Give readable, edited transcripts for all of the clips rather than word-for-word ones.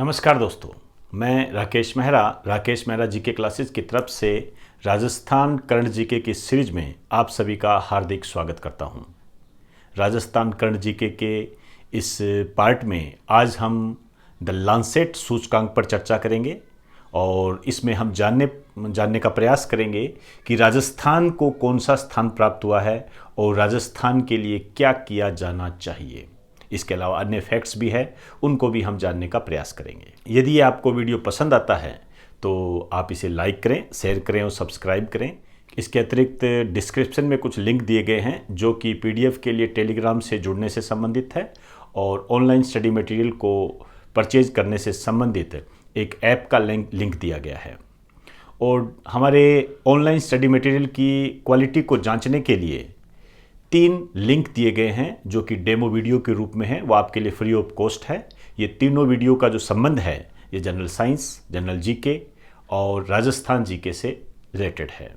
नमस्कार दोस्तों, मैं राकेश मेहरा जीके क्लासेस की तरफ से राजस्थान करंट जीके की सीरीज में आप सभी का हार्दिक स्वागत करता हूं। राजस्थान करंट जीके के इस पार्ट में आज हम द लांसेट सूचकांक पर चर्चा करेंगे और इसमें हम जानने का प्रयास करेंगे कि राजस्थान को कौन सा स्थान प्राप्त हुआ है और राजस्थान के लिए क्या किया जाना चाहिए। इसके अलावा अन्य फैक्ट्स भी है, उनको भी हम जानने का प्रयास करेंगे। यदि आपको वीडियो पसंद आता है तो आप इसे लाइक करें, शेयर करें और सब्सक्राइब करें। इसके अतिरिक्त डिस्क्रिप्शन में कुछ लिंक दिए गए हैं जो कि पीडीएफ के लिए टेलीग्राम से जुड़ने से संबंधित है और ऑनलाइन स्टडी मटेरियल को परचेज करने से संबंधित एक ऐप का लिंक दिया गया है। और हमारे ऑनलाइन स्टडी मटेरियल की क्वालिटी को जांचने के लिए 3 लिंक दिए गए हैं जो कि डेमो वीडियो के रूप में है, वो आपके लिए फ्री ऑफ कॉस्ट है। ये तीनों वीडियो का जो संबंध है ये जनरल साइंस, जनरल जीके और राजस्थान जीके से रिलेटेड है।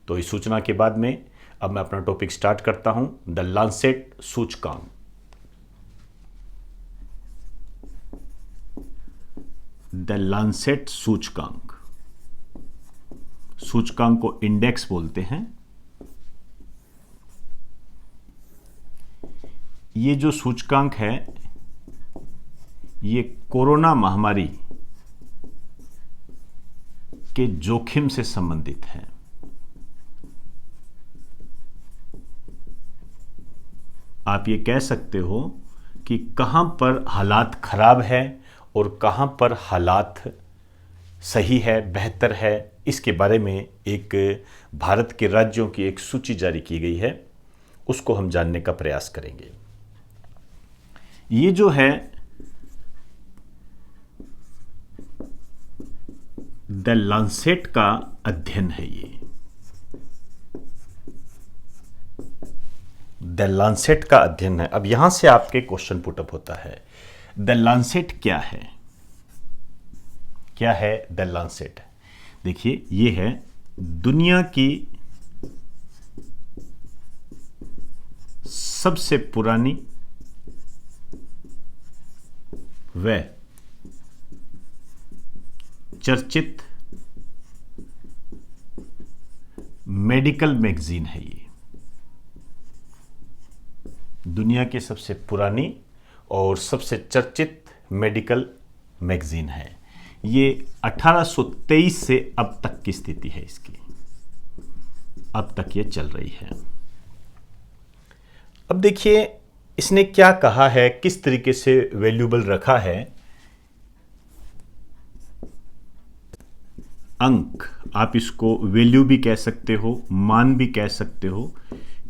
तो इस सूचना के बाद में अब मैं अपना टॉपिक स्टार्ट करता हूं, द लांसेट सूचकांक। द लांसेट सूचकांक को इंडेक्स बोलते हैं। ये जो सूचकांक है ये कोरोना महामारी के जोखिम से संबंधित है। आप ये कह सकते हो कि कहां पर हालात खराब है और कहां पर हालात सही है, बेहतर है, इसके बारे में एक भारत के राज्यों की एक सूची जारी की गई है, उसको हम जानने का प्रयास करेंगे। ये जो है द लांसेट का अध्ययन है। ये द लांसेट का अध्ययन है। अब यहां से आपके क्वेश्चन पुटअप होता है, द लांसेट क्या है? क्या है द लांसेट? देखिए, ये है दुनिया की सबसे पुरानी व चर्चित मेडिकल मैगजीन है। ये दुनिया की सबसे पुरानी और सबसे चर्चित मेडिकल मैगजीन है। ये 1823 से अब तक की स्थिति है इसकी, अब तक ये चल रही है। अब देखिए इसने क्या कहा है, किस तरीके से वैल्यूएबल रखा है। अंक, आप इसको वैल्यू भी कह सकते हो, मान भी कह सकते हो।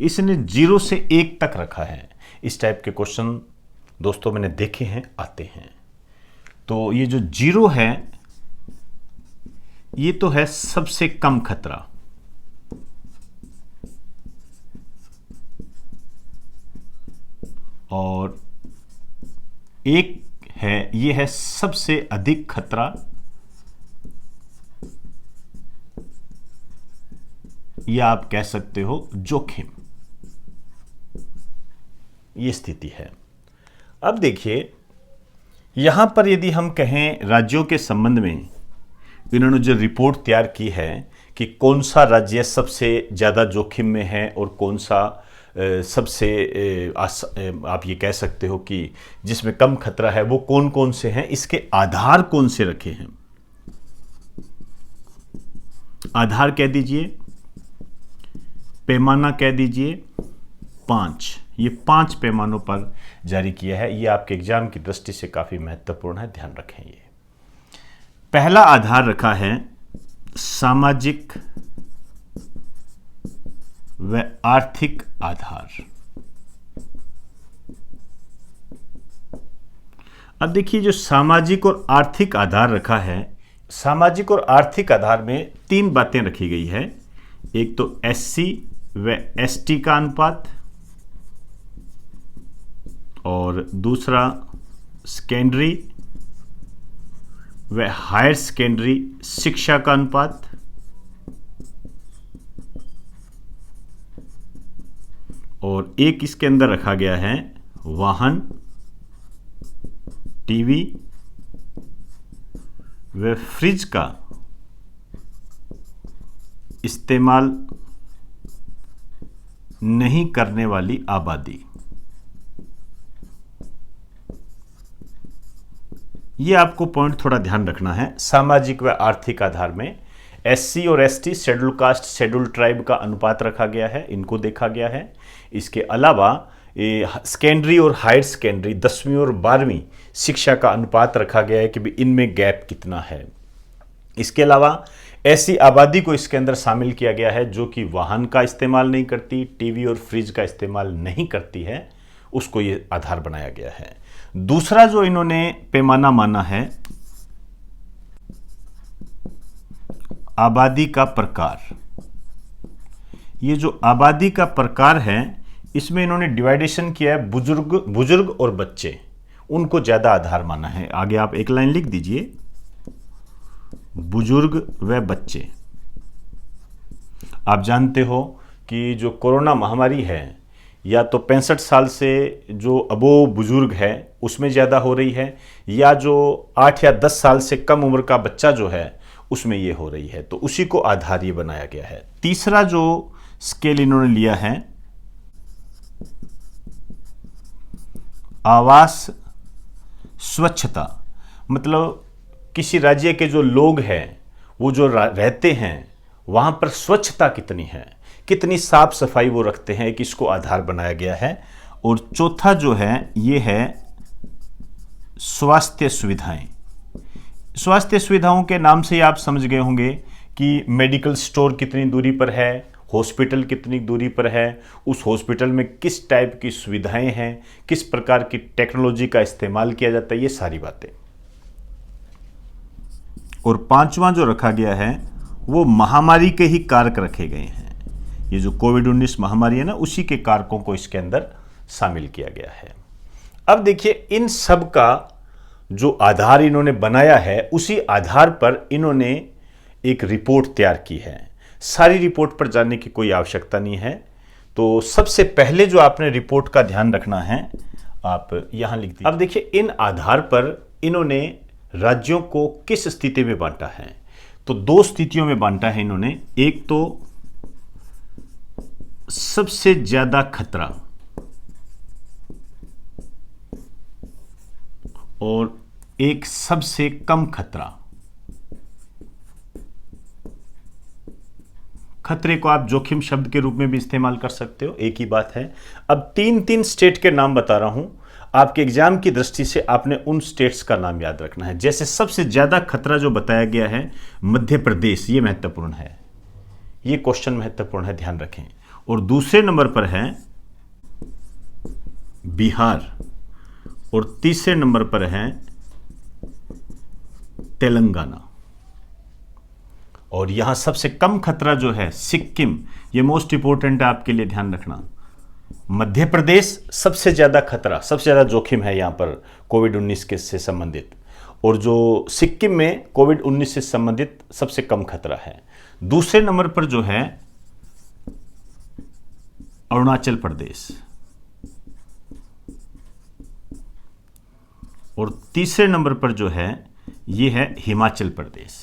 इसने 0 से 1 तक रखा है। इस टाइप के क्वेश्चन दोस्तों मैंने देखे हैं, आते हैं। तो ये जो 0 है ये तो है सबसे कम खतरा, और 1 है ये है सबसे अधिक खतरा, या आप कह सकते हो जोखिम। ये स्थिति है। अब देखिए यहां पर यदि हम कहें राज्यों के संबंध में, इन्होंने जो रिपोर्ट तैयार की है कि कौन सा राज्य सबसे ज़्यादा जोखिम में है और कौन सा सबसे आप ये कह सकते हो कि जिसमें कम खतरा है, वो कौन कौन से हैं, इसके आधार कौन से रखे हैं। आधार कह दीजिए, पैमाना कह दीजिए 5। ये 5 पैमानों पर जारी किया है। ये आपके एग्जाम की दृष्टि से काफ़ी महत्वपूर्ण है, ध्यान रखें। ये पहला आधार रखा है सामाजिक व आर्थिक आधार। अब देखिए जो सामाजिक और आर्थिक आधार रखा है, सामाजिक और आर्थिक आधार में 3 बातें रखी गई है। एक तो एससी व एसटी का अनुपात, और दूसरा सेकेंडरी व हायर सेकेंडरी शिक्षा का अनुपात, और एक इसके अंदर रखा गया है वाहन, टीवी व फ्रिज का इस्तेमाल नहीं करने वाली आबादी। ये आपको पॉइंट थोड़ा ध्यान रखना है। सामाजिक व आर्थिक आधार में एससी और ST, schedule caste, schedule tribe का अनुपात रखा गया है, इनको देखा गया है। इसके अलावा सेकेंडरी और हायर सेकेंडरी 10वीं और 12वीं शिक्षा का अनुपात रखा गया है कि भी इनमें गैप कितना है। इसके अलावा ऐसी आबादी को इसके अंदर शामिल किया गया है जो कि वाहन का इस्तेमाल नहीं करती, टीवी और फ्रिज का इस्तेमाल नहीं करती है, उसको ये आधार बनाया गया है। दूसरा जो इन्होंने पैमाना माना है, आबादी का प्रकार। ये जो आबादी का प्रकार है, इसमें इन्होंने डिवाइडेशन किया है बुजुर्ग और बच्चे, उनको ज्यादा आधार माना है। आगे आप एक लाइन लिख दीजिए, बुजुर्ग व बच्चे। आप जानते हो कि जो कोरोना महामारी है, या तो 65 साल से जो अबो बुजुर्ग है उसमें ज़्यादा हो रही है, या जो 8 या 10 साल से कम उम्र का बच्चा जो है उसमें ये हो रही है, तो उसी को आधार ये बनाया गया है। तीसरा जो स्केल इन्होंने लिया है, आवास स्वच्छता, मतलब किसी राज्य के जो लोग हैं वो जो रहते हैं वहाँ पर स्वच्छता कितनी है, कितनी साफ सफाई वो रखते हैं, कि इसको आधार बनाया गया है। और चौथा जो है ये है स्वास्थ्य सुविधाएं। स्वास्थ्य सुविधाओं के नाम से आप समझ गए होंगे कि मेडिकल स्टोर कितनी दूरी पर है, हॉस्पिटल कितनी दूरी पर है, उस हॉस्पिटल में किस टाइप की सुविधाएं हैं, किस प्रकार की टेक्नोलॉजी का इस्तेमाल किया जाता है, ये सारी बातें। और पांचवा जो रखा गया है वो महामारी के ही कारक रखे गए हैं। ये जो कोविड-19 महामारी है ना, उसी के कारकों को इसके अंदर शामिल किया गया है। अब देखिए, इन सब का जो आधार इन्होंने बनाया है, उसी आधार पर इन्होंने एक रिपोर्ट तैयार की है। सारी रिपोर्ट पर जाने की कोई आवश्यकता नहीं है। तो सबसे पहले जो आपने रिपोर्ट का ध्यान रखना है, आप यहां लिख दीजिए। अब देखिए, इन आधार पर इन्होंने राज्यों को किस स्थिति में बांटा है, तो दो स्थितियों में बांटा है इन्होंने। एक तो सबसे ज्यादा खतरा और एक सबसे कम खतरा। खतरे को आप जोखिम शब्द के रूप में भी इस्तेमाल कर सकते हो, एक ही बात है। अब तीन स्टेट के नाम बता रहा हूं, आपके एग्जाम की दृष्टि से आपने उन स्टेट्स का नाम याद रखना है। जैसे सबसे ज्यादा खतरा जो बताया गया है मध्य प्रदेश, ये महत्वपूर्ण है, ये क्वेश्चन महत्वपूर्ण है, ध्यान रखें। और दूसरे नंबर पर है बिहार, और तीसरे नंबर पर है तेलंगाना। और यहां सबसे कम खतरा जो है सिक्किम, ये मोस्ट इंपोर्टेंट है आपके लिए, ध्यान रखना। मध्य प्रदेश सबसे ज्यादा खतरा, सबसे ज्यादा जोखिम है यहां पर कोविड-19 के से संबंधित, और जो सिक्किम में कोविड-19 से संबंधित सबसे कम खतरा है। दूसरे नंबर पर जो है अरुणाचल प्रदेश, और तीसरे नंबर पर जो है ये है हिमाचल प्रदेश।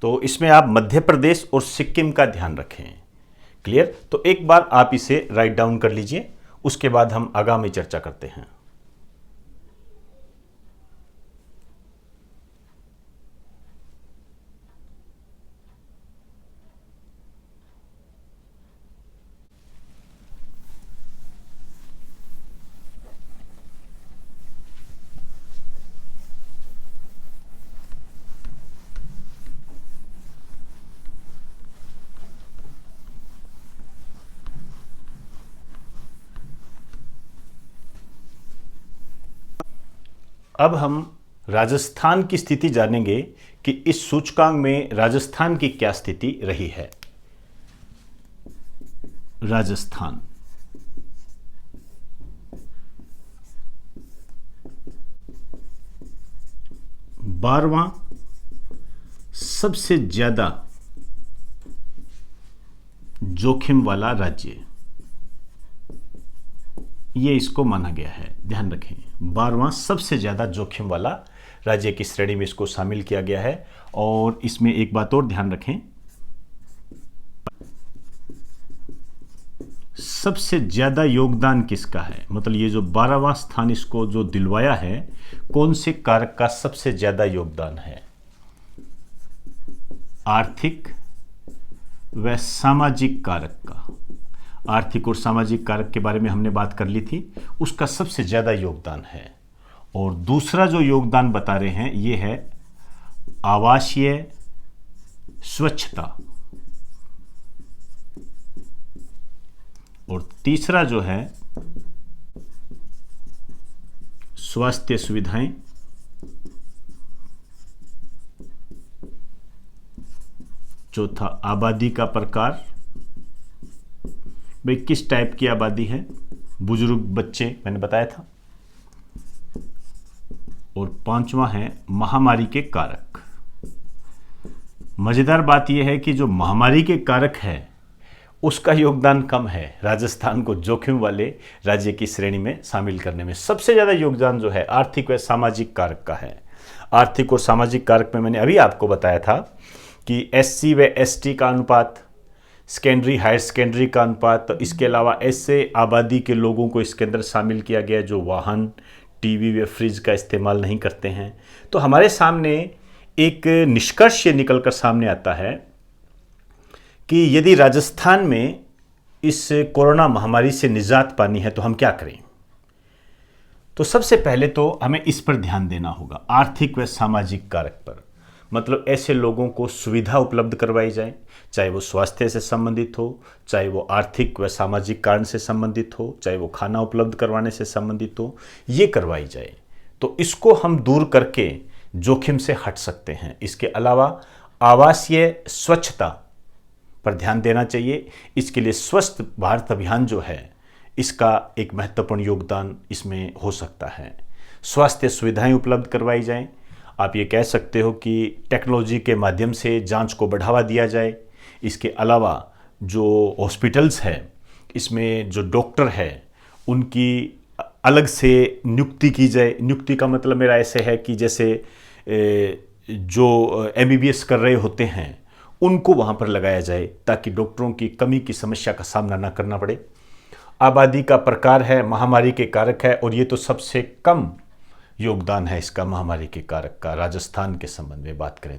तो इसमें आप मध्य प्रदेश और सिक्किम का ध्यान रखें। क्लियर? तो एक बार आप इसे राइट डाउन कर लीजिए, उसके बाद हम आगामी चर्चा करते हैं। अब हम राजस्थान की स्थिति जानेंगे कि इस सूचकांक में राजस्थान की क्या स्थिति रही है। राजस्थान बारहवां सबसे ज्यादा जोखिम वाला राज्य, ये इसको माना गया है, ध्यान रखें। 12वां सबसे ज्यादा जोखिम वाला राज्य की श्रेणी में इसको शामिल किया गया है। और इसमें एक बात और ध्यान रखें, सबसे ज़्यादा योगदान किसका है, मतलब ये जो 12वां स्थान इसको जो दिलवाया है, कौन से कारक का सबसे ज़्यादा योगदान है? आर्थिक व सामाजिक कारक का। आर्थिक और सामाजिक कारक के बारे में हमने बात कर ली थी, उसका सबसे ज़्यादा योगदान है। और दूसरा जो योगदान बता रहे हैं ये है आवासीय स्वच्छता। और तीसरा जो है स्वास्थ्य सुविधाएं। चौथा आबादी का प्रकार, भाई किस टाइप की आबादी है, बुजुर्ग, बच्चे, मैंने बताया था। और पांचवा है महामारी के कारक। मजेदार बात यह है कि जो महामारी के कारक है उसका योगदान कम है। राजस्थान को जोखिम वाले राज्य की श्रेणी में शामिल करने में सबसे ज़्यादा योगदान जो है आर्थिक व सामाजिक कारक का है। आर्थिक और सामाजिक कारक में मैंने अभी आपको बताया था कि SC व ST का अनुपात, सेकेंडरी हायर सेकेंडरी का अनुपात, तो इसके अलावा ऐसे आबादी के लोगों को इसके अंदर शामिल किया गया जो वाहन, टीवी व फ्रिज का इस्तेमाल नहीं करते हैं। तो हमारे सामने एक निष्कर्ष ये निकल कर सामने आता है कि यदि राजस्थान में इस कोरोना महामारी से निजात पानी है तो हम क्या करें। तो सबसे पहले तो हमें इस पर ध्यान देना होगा, आर्थिक व सामाजिक कारक पर। मतलब ऐसे लोगों को सुविधा उपलब्ध करवाई जाए, चाहे वो स्वास्थ्य से संबंधित हो, चाहे वो आर्थिक व सामाजिक कारण से संबंधित हो, चाहे वो खाना उपलब्ध करवाने से संबंधित हो, ये करवाई जाए। तो इसको हम दूर करके जोखिम से हट सकते हैं। इसके अलावा आवासीय स्वच्छता पर ध्यान देना चाहिए। इसके लिए स्वस्थ भारत अभियान जो है इसका एक महत्वपूर्ण योगदान इसमें हो सकता है। स्वास्थ्य सुविधाएं उपलब्ध करवाई जाएं। आप ये कह सकते हो कि टेक्नोलॉजी के माध्यम से जांच को बढ़ावा दिया जाए। इसके अलावा जो हॉस्पिटल्स है इसमें जो डॉक्टर है उनकी अलग से नियुक्ति की जाए। नियुक्ति का मतलब मेरा ऐसे है कि जैसे जो MBBS कर रहे होते हैं उनको वहाँ पर लगाया जाए ताकि डॉक्टरों की कमी की समस्या का सामना ना करना पड़े। आबादी का प्रकार है, महामारी के कारक है, और ये तो सबसे कम योगदान है इसका महामारी के कारक का। राजस्थान के संबंध में बात करें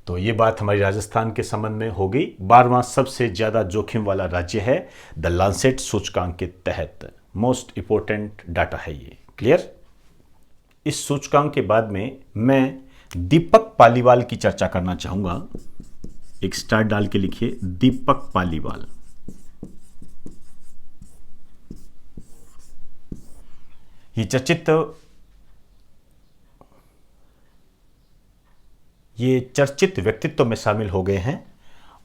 तो ये बात हमारी राजस्थान के संबंध में हो गई। 12वां सबसे ज़्यादा जोखिम वाला राज्य है द लांसेट सूचकांक के तहत। मोस्ट इंपॉर्टेंट डाटा है ये। क्लियर? इस सूचकांक के बाद में मैं दीपक पालीवाल की चर्चा करना चाहूँगा। एक स्टार डाल के लिखिए दीपक पालीवाल। ये चर्चित व्यक्तित्व में शामिल हो गए हैं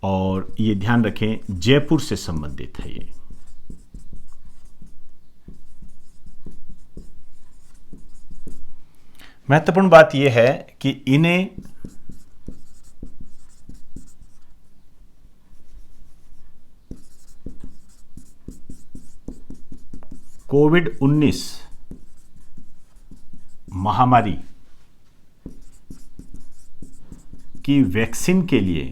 और ये ध्यान रखें जयपुर से संबंधित है। ये महत्वपूर्ण बात यह है कि इन्हें कोविड-19 महामारी की वैक्सीन के लिए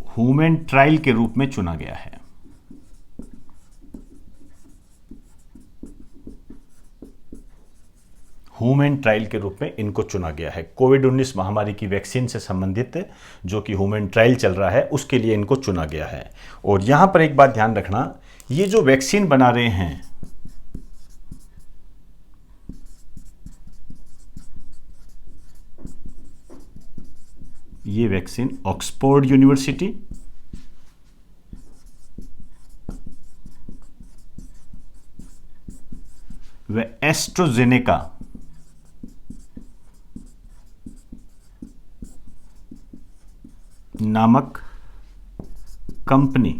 ह्यूमन ट्रायल के रूप में चुना गया है। ह्यूमन ट्रायल के रूप में इनको चुना गया है। कोविड-19 महामारी की वैक्सीन से संबंधित जो कि ह्यूमन ट्रायल चल रहा है उसके लिए इनको चुना गया है। और यहां पर एक बात ध्यान रखना, ये जो वैक्सीन बना रहे हैं ये वैक्सीन ऑक्सफोर्ड यूनिवर्सिटी व एस्ट्राजेनेका नामक कंपनी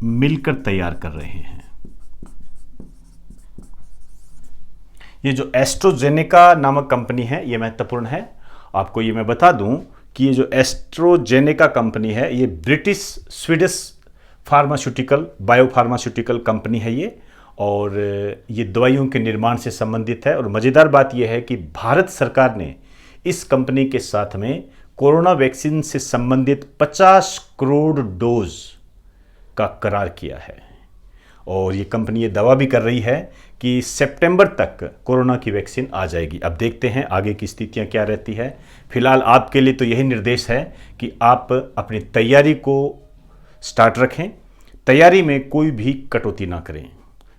मिलकर तैयार कर रहे हैं। ये जो एस्ट्राजेनेका नामक कंपनी है ये महत्वपूर्ण है। आपको ये मैं बता दूं कि ये जो एस्ट्रोजेनेका कंपनी है, ये British Swedish pharmaceutical biopharmaceutical company है ये, और ये दवाइयों के निर्माण से संबंधित है। और मज़ेदार बात यह है कि भारत सरकार ने इस कंपनी के साथ में कोरोना वैक्सीन से संबंधित 50 करोड़ डोज का करार किया है। और ये कंपनी ये दावा भी कर रही है कि सितंबर तक कोरोना की वैक्सीन आ जाएगी। अब देखते हैं आगे की स्थितियां क्या रहती है। फिलहाल आपके लिए तो यही निर्देश है कि आप अपनी तैयारी को स्टार्ट रखें, तैयारी में कोई भी कटौती ना करें,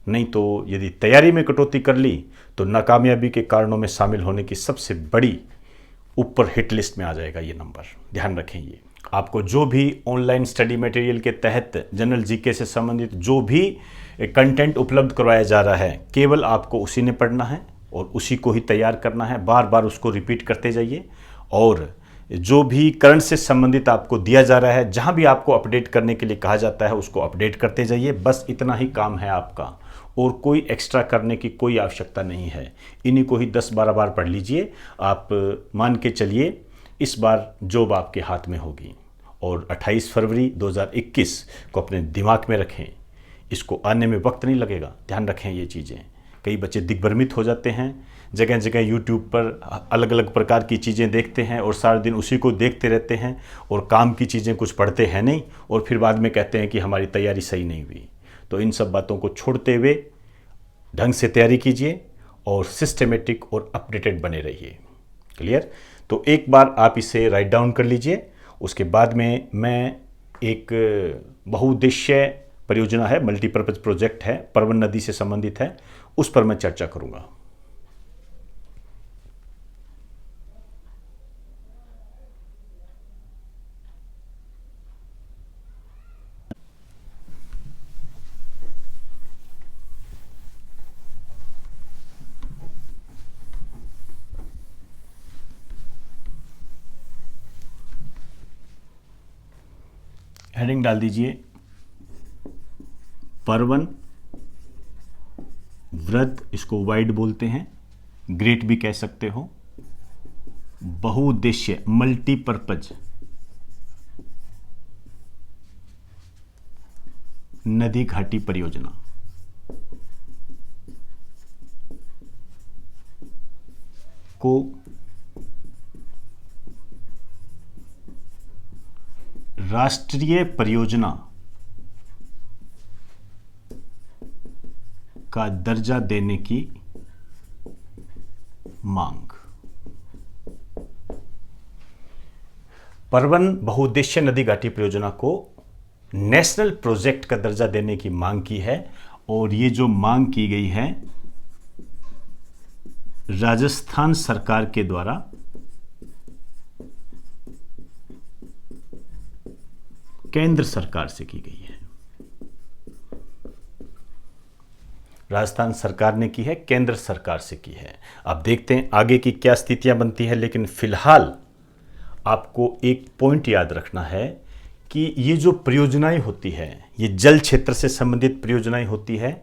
नहीं तो यदि तैयारी में कटौती कर ली तो नाकामयाबी के कारणों में शामिल होने की सबसे बड़ी ऊपर हिट लिस्ट में आ जाएगा ये नंबर। ध्यान रखें, ये आपको जो भी ऑनलाइन स्टडी मटेरियल के तहत जनरल जीके से संबंधित जो भी कंटेंट उपलब्ध करवाया जा रहा है, केवल आपको उसी ने पढ़ना है और उसी को ही तैयार करना है। बार बार उसको रिपीट करते जाइए, और जो भी करंट से संबंधित आपको दिया जा रहा है, जहां भी आपको अपडेट करने के लिए कहा जाता है, उसको अपडेट करते जाइए। बस इतना ही काम है आपका, और कोई एक्स्ट्रा करने की कोई आवश्यकता नहीं है। इन्हीं को ही 10-12 बार पढ़ लीजिए। आप मान के चलिए इस बार जॉब आपके हाथ में होगी। और 28 फरवरी 2021 को अपने दिमाग में रखें, इसको आने में वक्त नहीं लगेगा। ध्यान रखें ये चीज़ें। कई बच्चे दिग्भ्रमित हो जाते हैं, जगह जगह यूट्यूब पर अलग अलग प्रकार की चीज़ें देखते हैं और सारा दिन उसी को देखते रहते हैं, और काम की चीज़ें कुछ पढ़ते हैं नहीं, और फिर बाद में कहते हैं कि हमारी तैयारी सही नहीं हुई। तो इन सब बातों को छोड़ते हुए ढंग से तैयारी कीजिए और सिस्टमेटिक और अपडेटेड बने रहिए। क्लियर? तो एक बार आप इसे राइट डाउन कर लीजिए। उसके बाद में मैं एक बहुउद्देश्य परियोजना है, मल्टीपर्पज़ प्रोजेक्ट है, परवन नदी से संबंधित है, उस पर मैं चर्चा करूंगा। हेडिंग डाल दीजिए, परवन व्रत, इसको वाइड बोलते हैं, ग्रेट भी कह सकते हो, बहुउद्देश्य मल्टीपर्पज नदी घाटी परियोजना। को राष्ट्रीय परियोजना का दर्जा देने की मांग। परवन बहुउद्देश्य नदी घाटी परियोजना को नेशनल प्रोजेक्ट का दर्जा देने की मांग की है, और ये जो मांग की गई है राजस्थान सरकार के द्वारा केंद्र सरकार से की गई है। राजस्थान सरकार ने की है, केंद्र सरकार से की है। अब देखते हैं आगे की क्या स्थितियां बनती है, लेकिन फिलहाल आपको एक पॉइंट याद रखना है कि ये जो परियोजनाएं होती है, ये जल क्षेत्र से संबंधित परियोजनाएं होती है,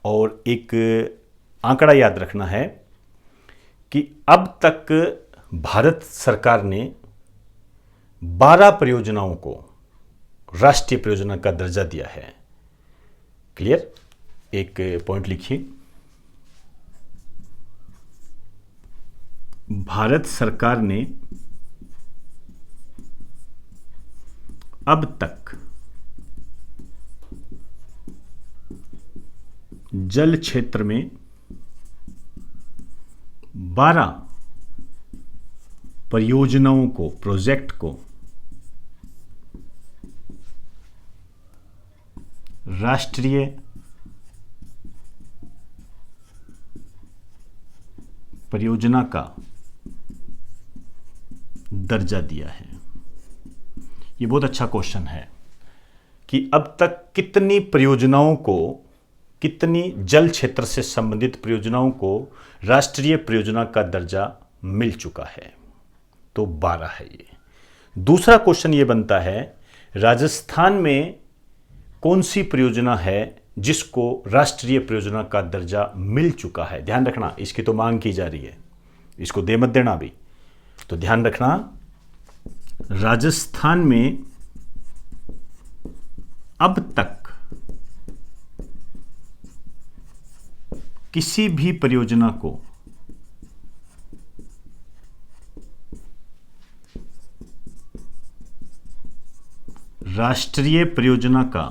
और एक आंकड़ा याद रखना है कि अब तक भारत सरकार ने 12 परियोजनाओं को राष्ट्रीय परियोजना का दर्जा दिया है। क्लियर? एक पॉइंट लिखिए, भारत सरकार ने अब तक जल क्षेत्र में 12 परियोजनाओं को, प्रोजेक्ट को राष्ट्रीय परियोजना का दर्जा दिया है। ये बहुत अच्छा क्वेश्चन है कि अब तक कितनी परियोजनाओं को, कितनी जल क्षेत्र से संबंधित परियोजनाओं को राष्ट्रीय परियोजना का दर्जा मिल चुका है। तो 12 है ये। दूसरा क्वेश्चन ये बनता है, राजस्थान में कौन सी परियोजना है जिसको राष्ट्रीय परियोजना का दर्जा मिल चुका है? ध्यान रखना, इसकी तो मांग की जा रही है, इसको दे मत देना भी। तो ध्यान रखना, राजस्थान में अब तक किसी भी परियोजना को राष्ट्रीय परियोजना का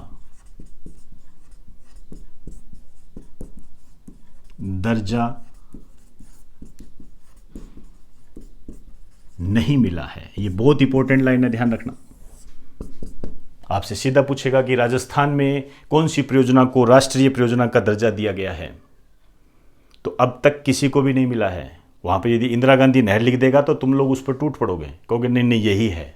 दर्जा नहीं मिला है। ये बहुत इंपॉर्टेंट लाइन है, ध्यान रखना। आपसे सीधा पूछेगा कि राजस्थान में कौन सी परियोजना को राष्ट्रीय परियोजना का दर्जा दिया गया है, तो अब तक किसी को भी नहीं मिला है। वहां पे यदि इंदिरा गांधी नहर लिख देगा तो तुम लोग उस पर टूट पड़ोगे, कहोगे नहीं नहीं यही है।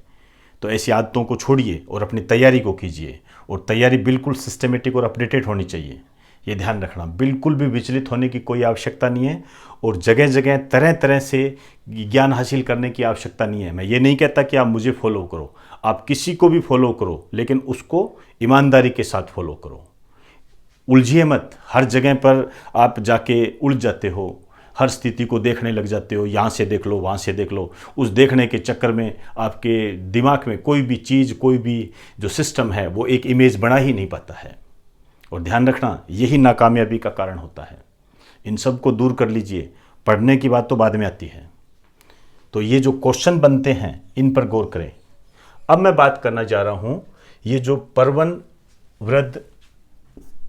तो ऐसी आदतों को छोड़िए और अपनी तैयारी को कीजिए, और तैयारी बिल्कुल सिस्टमेटिक और अपडेटेड होनी चाहिए। ये ध्यान रखना, बिल्कुल भी विचलित होने की कोई आवश्यकता नहीं है, और जगह जगह तरह तरह से ज्ञान हासिल करने की आवश्यकता नहीं है। मैं ये नहीं कहता कि आप मुझे फॉलो करो, आप किसी को भी फॉलो करो, लेकिन उसको ईमानदारी के साथ फॉलो करो। उलझिए मत, हर जगह पर आप जाके उलझ जाते हो, हर स्थिति को देखने लग जाते हो, यहाँ से देख लो वहाँ से देख लो। उस देखने के चक्कर में आपके दिमाग में कोई भी चीज़, कोई भी जो सिस्टम है वो एक इमेज बना ही नहीं पाता है। और ध्यान रखना, यही नाकामयाबी का कारण होता है। इन सब को दूर कर लीजिए, पढ़ने की बात तो बाद में आती है। तो ये जो क्वेश्चन बनते हैं इन पर गौर करें। अब मैं बात करना जा रहा हूँ, ये जो परवन वृद्ध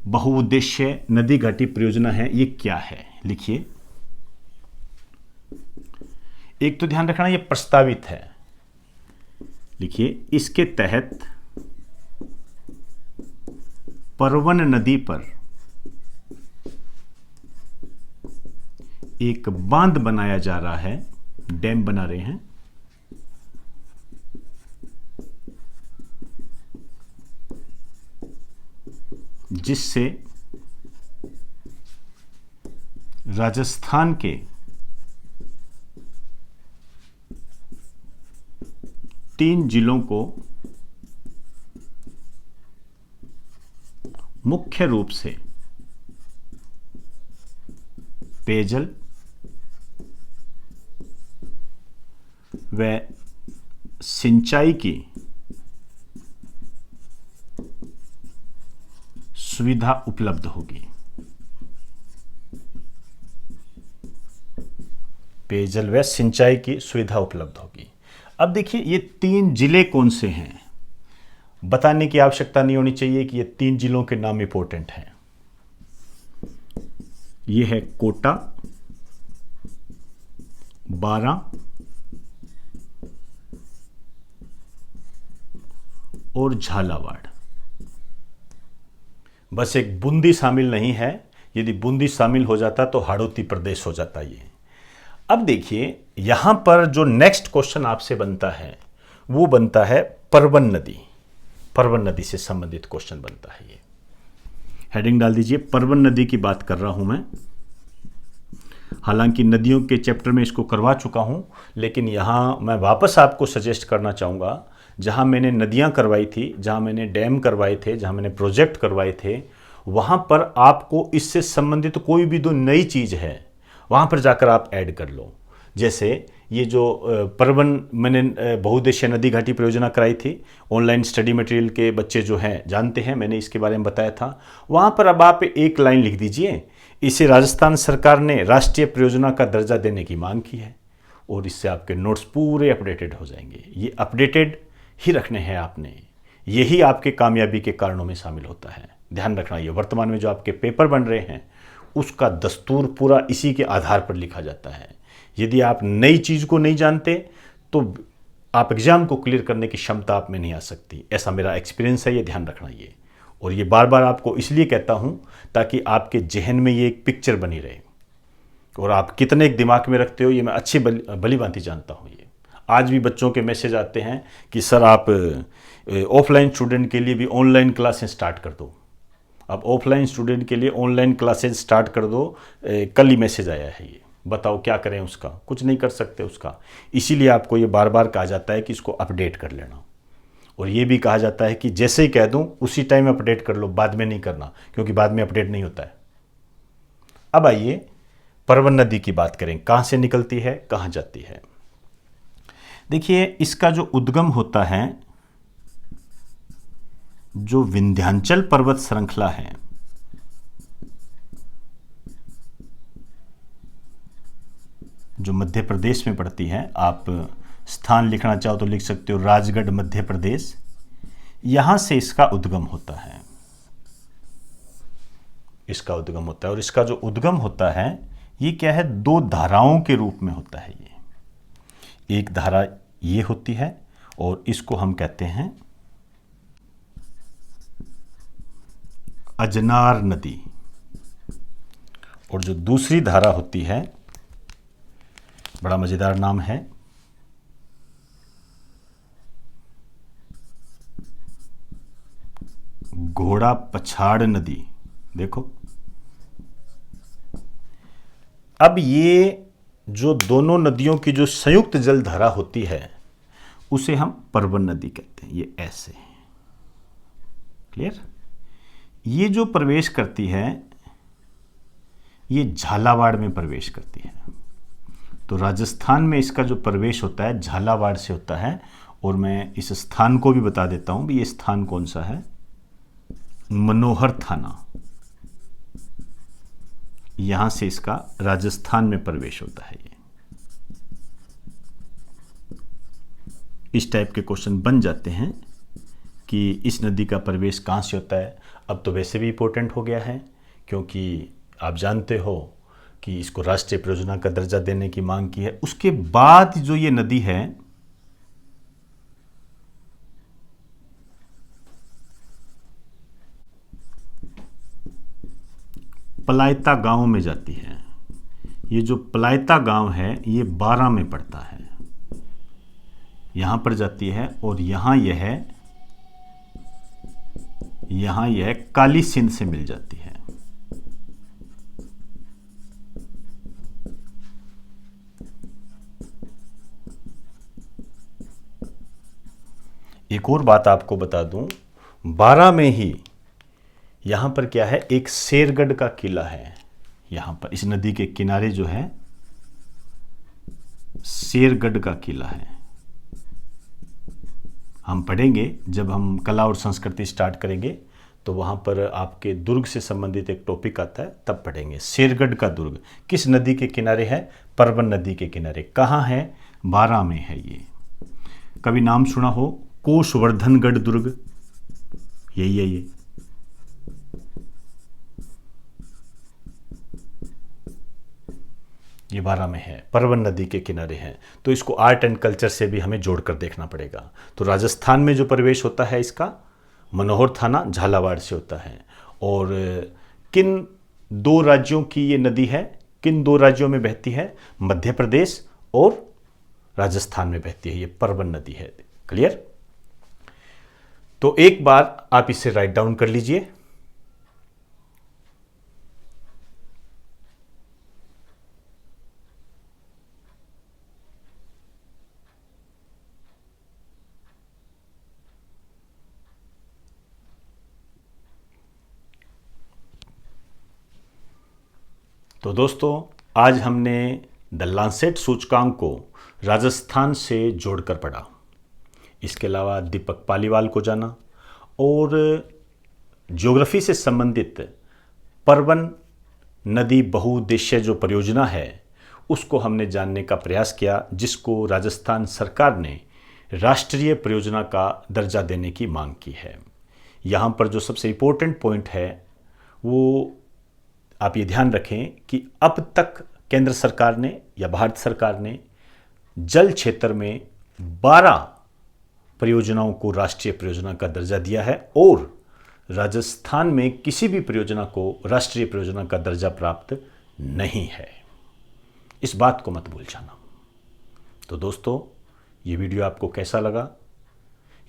बहुउद्देश्य नदी घाटी परियोजना है ये क्या है, लिखिए। एक तो ध्यान रखना ये प्रस्तावित है, लिखिए। इसके तहत परवन नदी पर एक बांध बनाया जा रहा है, डैम बना रहे हैं, जिससे राजस्थान के 3 जिलों को मुख्य रूप से पेयजल व सिंचाई की सुविधा उपलब्ध होगी। पेयजल व सिंचाई की सुविधा उपलब्ध होगी। अब देखिए ये 3 जिले कौन से हैं, बताने की आवश्यकता नहीं होनी चाहिए कि ये 3 जिलों के नाम इंपॉर्टेंट हैं। ये है कोटा, बारां और झालावाड़। बस एक बूंदी शामिल नहीं है, यदि बूंदी शामिल हो जाता तो हाड़ौती प्रदेश हो जाता ये। अब देखिए यहां पर जो नेक्स्ट क्वेश्चन आपसे बनता है वो बनता है परवन नदी। परवन नदी से संबंधित क्वेश्चन बनता है। ये हेडिंग डाल दीजिए, परवन नदी की बात कर रहा हूं मैं। हालांकि नदियों के चैप्टर में इसको करवा चुका हूं, लेकिन यहां मैं वापस आपको सजेस्ट करना चाहूंगा, जहां मैंने नदियां करवाई थी, जहां मैंने डैम करवाए थे, जहां मैंने प्रोजेक्ट करवाए थे, वहां पर आपको इससे संबंधित कोई भी जो नई चीज है वहां पर जाकर आप ऐड कर लो। जैसे ये जो परवन मैंने बहुउद्देश्यीय नदी घाटी परियोजना कराई थी, ऑनलाइन स्टडी मटेरियल के बच्चे जो हैं जानते हैं, मैंने इसके बारे में बताया था। वहाँ पर अब आप एक लाइन लिख दीजिए, इसे राजस्थान सरकार ने राष्ट्रीय परियोजना का दर्जा देने की मांग की है, और इससे आपके नोट्स पूरे अपडेटेड हो जाएंगे। ये अपडेटेड ही रखने हैं आपने, यही आपके कामयाबी के कारणों में शामिल होता है। ध्यान रखना, ये वर्तमान में जो आपके पेपर बन रहे हैं उसका दस्तूर पूरा इसी के आधार पर लिखा जाता है। यदि आप नई चीज़ को नहीं जानते तो आप एग्जाम को क्लियर करने की क्षमता आप में नहीं आ सकती। ऐसा मेरा एक्सपीरियंस है, ये ध्यान रखना ये। और ये बार बार आपको इसलिए कहता हूँ ताकि आपके जहन में ये एक पिक्चर बनी रहे, और आप कितने एक दिमाग में रखते हो ये मैं अच्छी भली भांति जानता हूँ। ये आज भी बच्चों के मैसेज आते हैं कि सर आप ऑफलाइन स्टूडेंट के लिए भी ऑनलाइन क्लासें स्टार्ट कर दो। अब ऑफलाइन स्टूडेंट के लिए ऑनलाइन क्लासेस स्टार्ट कर दो, कल ही मैसेज आया है। ये बताओ क्या करें उसका, कुछ नहीं कर सकते उसका। इसीलिए आपको ये बार बार कहा जाता है कि इसको अपडेट कर लेना, और ये भी कहा जाता है कि जैसे ही कह दूं उसी टाइम अपडेट कर लो, बाद में नहीं करना, क्योंकि बाद में अपडेट नहीं होता है। अब आइए परवन नदी की बात करें, कहाँ से निकलती है, कहाँ जाती है। देखिए, इसका जो उद्गम होता है, जो विंध्याचल पर्वत श्रृंखला है, जो मध्य प्रदेश में पड़ती है, आप स्थान लिखना चाहो तो लिख सकते हो राजगढ़ मध्य प्रदेश, यहां से इसका उद्गम होता है। इसका उद्गम होता है और इसका जो उद्गम होता है ये क्या है, दो धाराओं के रूप में होता है। ये एक धारा ये होती है और इसको हम कहते हैं अजनार नदी, और जो दूसरी धारा होती है, बड़ा मजेदार नाम है, घोड़ा पछाड़ नदी। देखो, अब ये जो दोनों नदियों की जो संयुक्त जल धारा होती है उसे हम परवन नदी कहते हैं। ये ऐसे, क्लियर। ये जो प्रवेश करती है ये झालावाड़ में प्रवेश करती है। तो राजस्थान में इसका जो प्रवेश होता है झालावाड़ से होता है, और मैं इस स्थान को भी बता देता हूं भी ये स्थान कौन सा है, मनोहर थाना। यहां से इसका राजस्थान में प्रवेश होता है। ये इस टाइप के क्वेश्चन बन जाते हैं कि इस नदी का प्रवेश कहां से होता है। अब तो वैसे भी इंपॉर्टेंट हो गया है, क्योंकि आप जानते हो कि इसको राष्ट्रीय परियोजना का दर्जा देने की मांग की है। उसके बाद जो ये नदी है पलायता गांव में जाती है। ये जो पलायता गांव है ये 12 में पड़ता है, यहां पर जाती है, और यहां यह काली सिंध से मिल जाती है। एक और बात आपको बता दूं, 12 में ही यहां पर क्या है, एक शेरगढ़ का किला है। यहां पर इस नदी के किनारे जो है शेरगढ़ का किला है। हम पढ़ेंगे जब हम कला और संस्कृति स्टार्ट करेंगे, तो वहां पर आपके दुर्ग से संबंधित एक टॉपिक आता है, तब पढ़ेंगे। शेरगढ़ का दुर्ग किस नदी के किनारे है, परवन नदी के किनारे। कहां है, 12 में है। ये कभी नाम सुना हो, कोषवर्धनगढ़ दुर्ग, यही है ये 12 में है, परवन नदी के किनारे है। तो इसको आर्ट एंड कल्चर से भी हमें जोड़कर देखना पड़ेगा। तो राजस्थान में जो प्रवेश होता है इसका मनोहर थाना झालावाड़ से होता है। और किन 2 राज्यों की ये नदी है, किन 2 राज्यों में बहती है, मध्य प्रदेश और राजस्थान में बहती है। ये परवन नदी है, क्लियर। तो एक बार आप इसे राइट डाउन कर लीजिए। तो दोस्तों, आज हमने द लांसेट सूचकांक को राजस्थान से जोड़कर पढ़ा। इसके अलावा दीपक पालीवाल को जाना, और ज्योग्राफी से संबंधित परवन नदी बहुउद्देश्य जो परियोजना है उसको हमने जानने का प्रयास किया, जिसको राजस्थान सरकार ने राष्ट्रीय परियोजना का दर्जा देने की मांग की है। यहाँ पर जो सबसे इम्पोर्टेंट पॉइंट है वो आप ये ध्यान रखें कि अब तक केंद्र सरकार ने या भारत सरकार ने जल क्षेत्र में 12 परियोजनाओं को राष्ट्रीय परियोजना का दर्जा दिया है, और राजस्थान में किसी भी परियोजना को राष्ट्रीय परियोजना का दर्जा प्राप्त नहीं है। इस बात को मत भूल जाना। तो दोस्तों, ये वीडियो आपको कैसा लगा?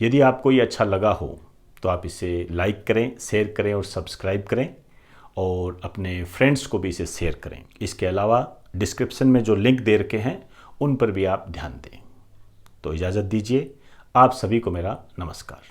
यदि आपको ये अच्छा लगा हो तो आप इसे लाइक करें, शेयर करें और सब्सक्राइब करें, और अपने फ्रेंड्स को भी इसे शेयर करें। इसके अलावा डिस्क्रिप्शन में जो लिंक दे रखे हैं उन पर भी आप ध्यान दें। तो इजाज़त दीजिए। आप सभी को मेरा नमस्कार।